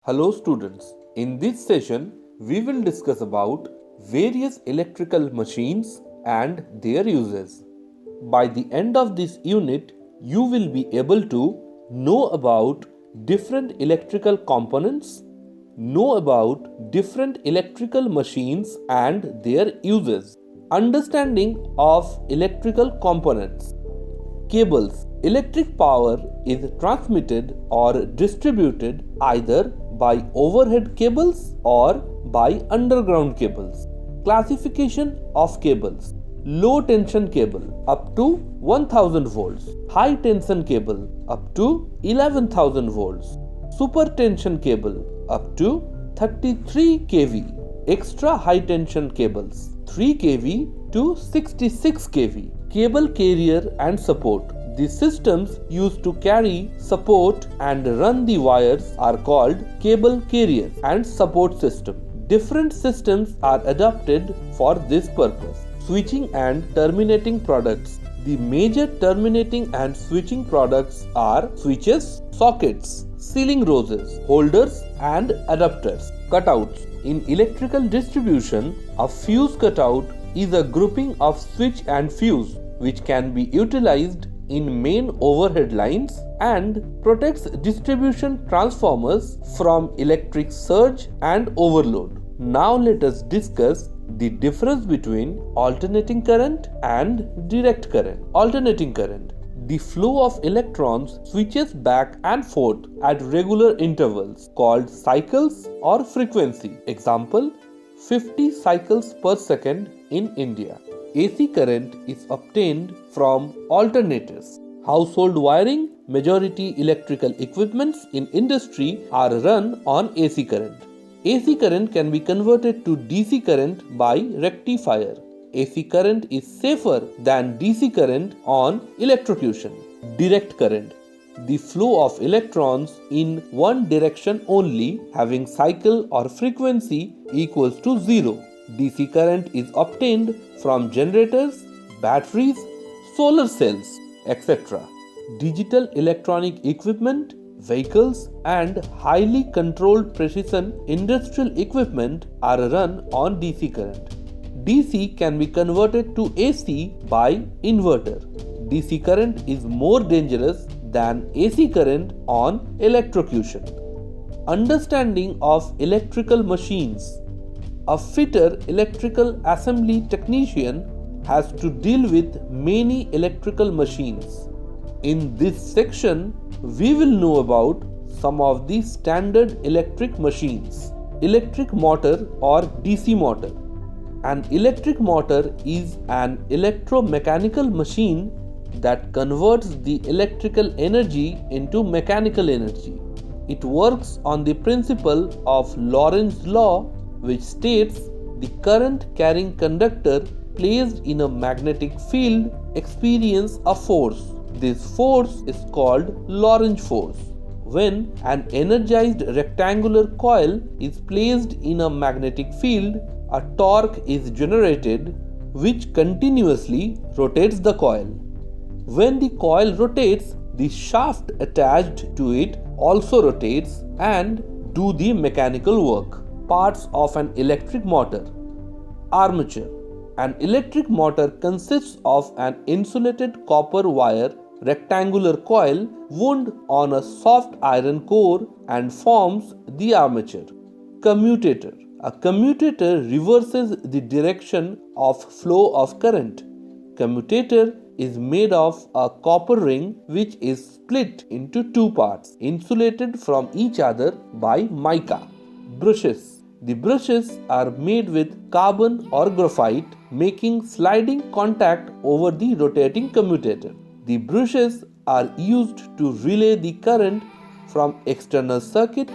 Hello students, in this session we will discuss about various electrical machines and their uses. By the end of this unit, you will be able to know about different electrical components, know about different electrical machines and their uses. Understanding of electrical components. Cables. Electric power is transmitted or distributed either by overhead cables or by underground cables. Classification of cables. Low tension cable up to 1000 volts. High tension cable up to 11,000 volts. Super tension cable up to 33 kV. Extra high tension cables 3 kV to 66 kV. Cable carrier and support. The systems used to carry, support and run the wires are called cable carriers and support system. Different systems are adapted for this purpose. Switching and terminating products. The major terminating and switching products are switches, sockets, sealing roses, holders and adapters. Cutouts. In electrical distribution, a fuse cutout is a grouping of switch and fuse which can be utilized in main overhead lines and protects distribution transformers from electric surge and overload. Now let us discuss the difference between alternating current and direct current. Alternating current. The flow of electrons switches back and forth at regular intervals called cycles or frequency. Example, 50 cycles per second in India. AC current is obtained from alternators. Household wiring, majority electrical equipments in industry are run on AC current. AC current can be converted to DC current by rectifier. AC current is safer than DC current on electrocution. Direct current. The flow of electrons in one direction only having cycle or frequency equals to 0. DC current is obtained from generators, batteries, solar cells, etc. Digital electronic equipment, vehicles and highly controlled precision industrial equipment are run on DC current. DC can be converted to AC by inverter. DC current is more dangerous than AC current on electrocution. Understanding of electrical machines. A fitter electrical assembly technician has to deal with many electrical machines. In this section, we will know about some of the standard electric machines. Electric motor or DC motor. An electric motor is an electromechanical machine that converts the electrical energy into mechanical energy. It works on the principle of Lorentz law, which states the current carrying conductor placed in a magnetic field experience a force. This force is called Lorentz force. When an energized rectangular coil is placed in a magnetic field, a torque is generated which continuously rotates the coil. When the coil rotates, the shaft attached to it also rotates and do the mechanical work. Parts of an electric motor. Armature. An electric motor consists of an insulated copper wire rectangular coil wound on a soft iron core and forms the armature. Commutator. A commutator reverses the direction of flow of current. Commutator is made of a copper ring which is split into two parts, insulated from each other by mica. Brushes. The brushes are made with carbon or graphite, making sliding contact over the rotating commutator. The brushes are used to relay the current from external circuit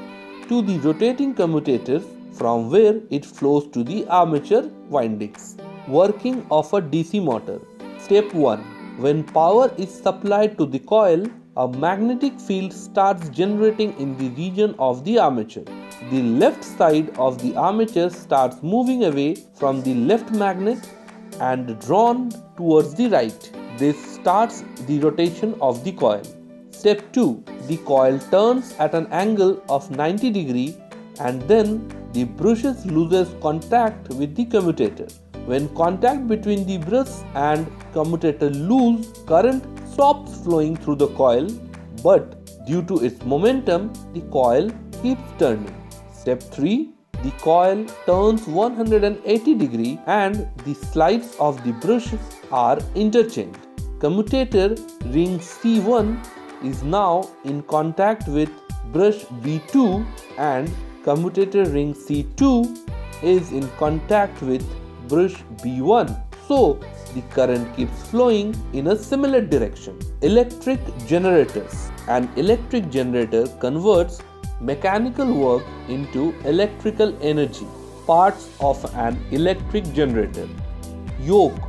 to the rotating commutators from where it flows to the armature windings. Working of a DC motor. Step 1. When power is supplied to the coil, a magnetic field starts generating in the region of the armature. The left side of the armature starts moving away from the left magnet and drawn towards the right. This starts the rotation of the coil. Step 2. The coil turns at an angle of 90 degree and then the brushes loses contact with the commutator. When contact between the brush and commutator loose, current stops flowing through the coil, but due to its momentum, the coil keeps turning. Step 3. The coil turns 180 degree and the slides of the brushes are interchanged. Commutator ring C1 is now in contact with brush B2 and commutator ring C2 is in contact with brush B1. So the current keeps flowing in a similar direction. Electric generators. An electric generator converts mechanical work into electrical energy. Parts of an electric generator. Yoke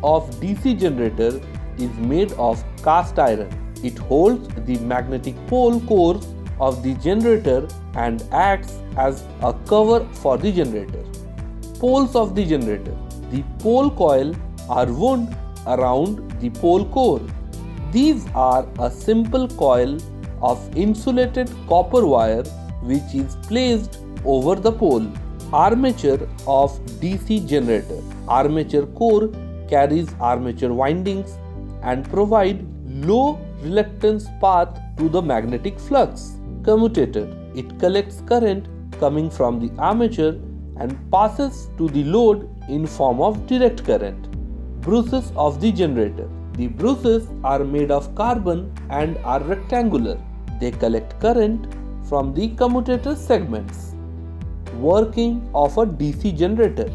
of DC generator is made of cast iron. It holds the magnetic pole cores of the generator and acts as a cover for the generator. Poles of the generator. The pole coil are wound around the pole core. These are a simple coil of insulated copper wire which is placed over the pole. Armature of DC generator. Armature core carries armature windings and provide low reluctance path to the magnetic flux. Commutator. It collects current coming from the armature and passes to the load in form of direct current. Brushes of the generator. The brushes are made of carbon and are rectangular. They collect current from the commutator segments. Working of a DC generator.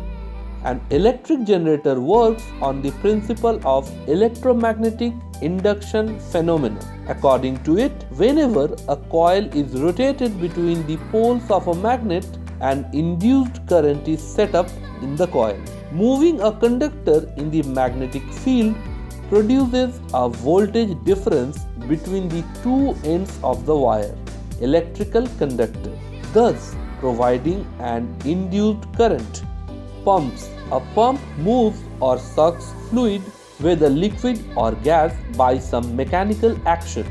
An electric generator works on the principle of electromagnetic induction phenomenon. According to it, whenever a coil is rotated between the poles of a magnet, an induced current is set up in the coil. Moving a conductor in the magnetic field produces a voltage difference between the two ends of the wire, electrical conductor, thus providing an induced current. Pumps. A pump moves or sucks fluid, whether liquid or gas, by some mechanical action.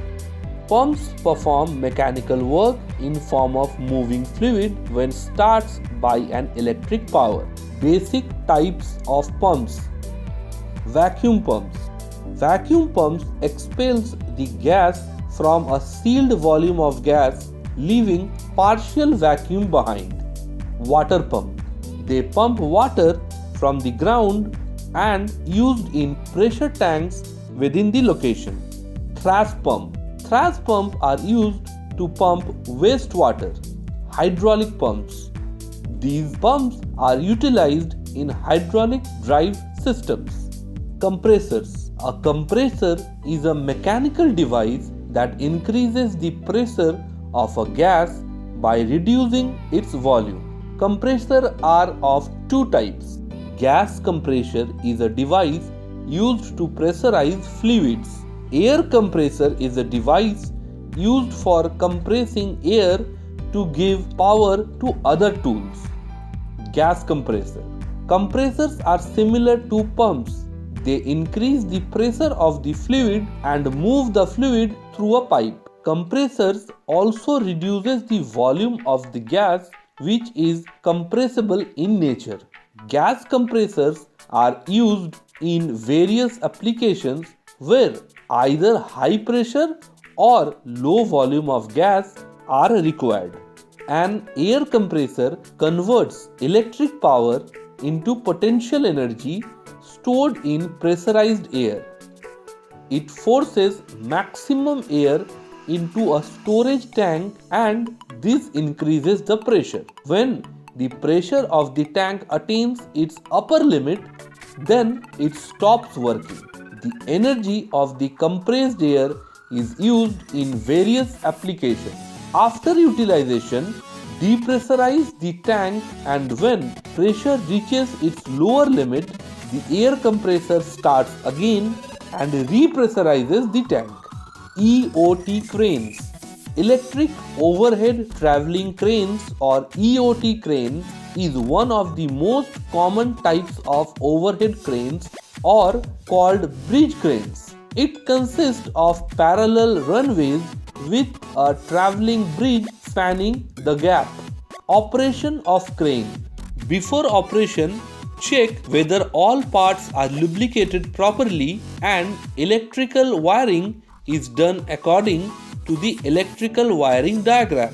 Pumps perform mechanical work in form of moving fluid when started by an electric power. Basic types of pumps. Vacuum pumps. Vacuum pumps expels the gas from a sealed volume of gas, leaving partial vacuum behind. Water pump. They pump water from the ground and used in pressure tanks within the location. Thrash pump. Thrash pumps are used to pump wastewater. Hydraulic pumps. These pumps are utilized in hydraulic drive systems. Compressors. A compressor is a mechanical device that increases the pressure of a gas by reducing its volume. Compressors are of two types. Gas compressor is a device used to pressurize fluids. Air compressor is a device used for compressing air to give power to other tools. Gas compressor. Compressors are similar to pumps. They increase the pressure of the fluid and move the fluid through a pipe. Compressors also reduces the volume of the gas, which is compressible in nature. Gas compressors are used in various applications where either high pressure or low volume of gas are required. An air compressor converts electric power into potential energy stored in pressurized air. It forces maximum air into a storage tank and this increases the pressure. When the pressure of the tank attains its upper limit, then it stops working. The energy of the compressed air is used in various applications. After utilization, depressurize the tank and when pressure reaches its lower limit, the air compressor starts again and repressurizes the tank. EOT cranes. Electric overhead traveling cranes or EOT crane is one of the most common types of overhead cranes or called bridge cranes. It consists of parallel runways with a travelling bridge spanning the gap. Operation of crane. Before operation, check whether all parts are lubricated properly and electrical wiring is done according to the electrical wiring diagram.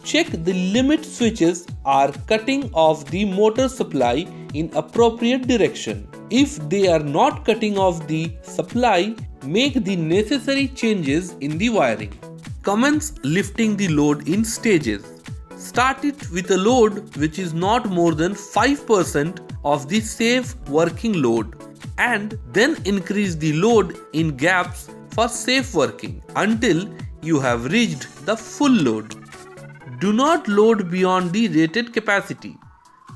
Check the limit switches are cutting off the motor supply in appropriate direction. If they are not cutting off the supply, make the necessary changes in the wiring. Commence lifting the load in stages. Start it with a load which is not more than 5% of the safe working load, and then increase the load in gaps for safe working until you have reached the full load. Do not load beyond the rated capacity.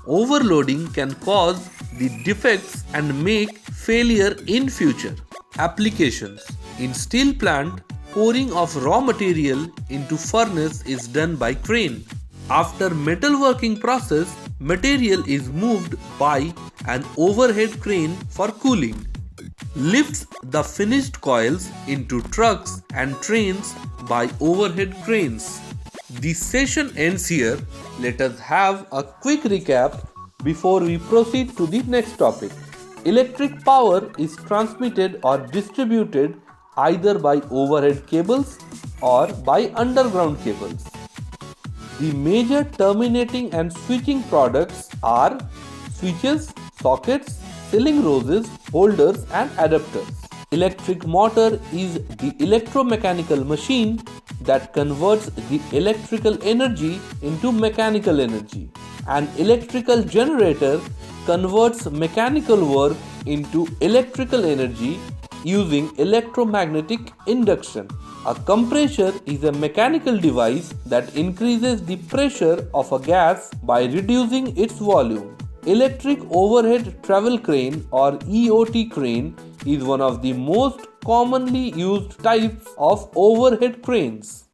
Overloading can cause the defects and make failure in future. Applications. In steel plant, pouring of raw material into furnace is done by crane. After metalworking process, material is moved by an overhead crane for cooling. Lifts the finished coils into trucks and trains by overhead cranes. The session ends here. Let us have a quick recap before we proceed to the next topic. Electric power is transmitted or distributed either by overhead cables or by underground cables. The major terminating and switching products are switches, sockets, sealing roses, holders and adapters. Electric motor is the electromechanical machine that converts the electrical energy into mechanical energy. An electrical generator converts mechanical work into electrical energy using electromagnetic induction. A compressor is a mechanical device that increases the pressure of a gas by reducing its volume. Electric overhead travel crane or EOT crane is one of the most commonly used types of overhead cranes.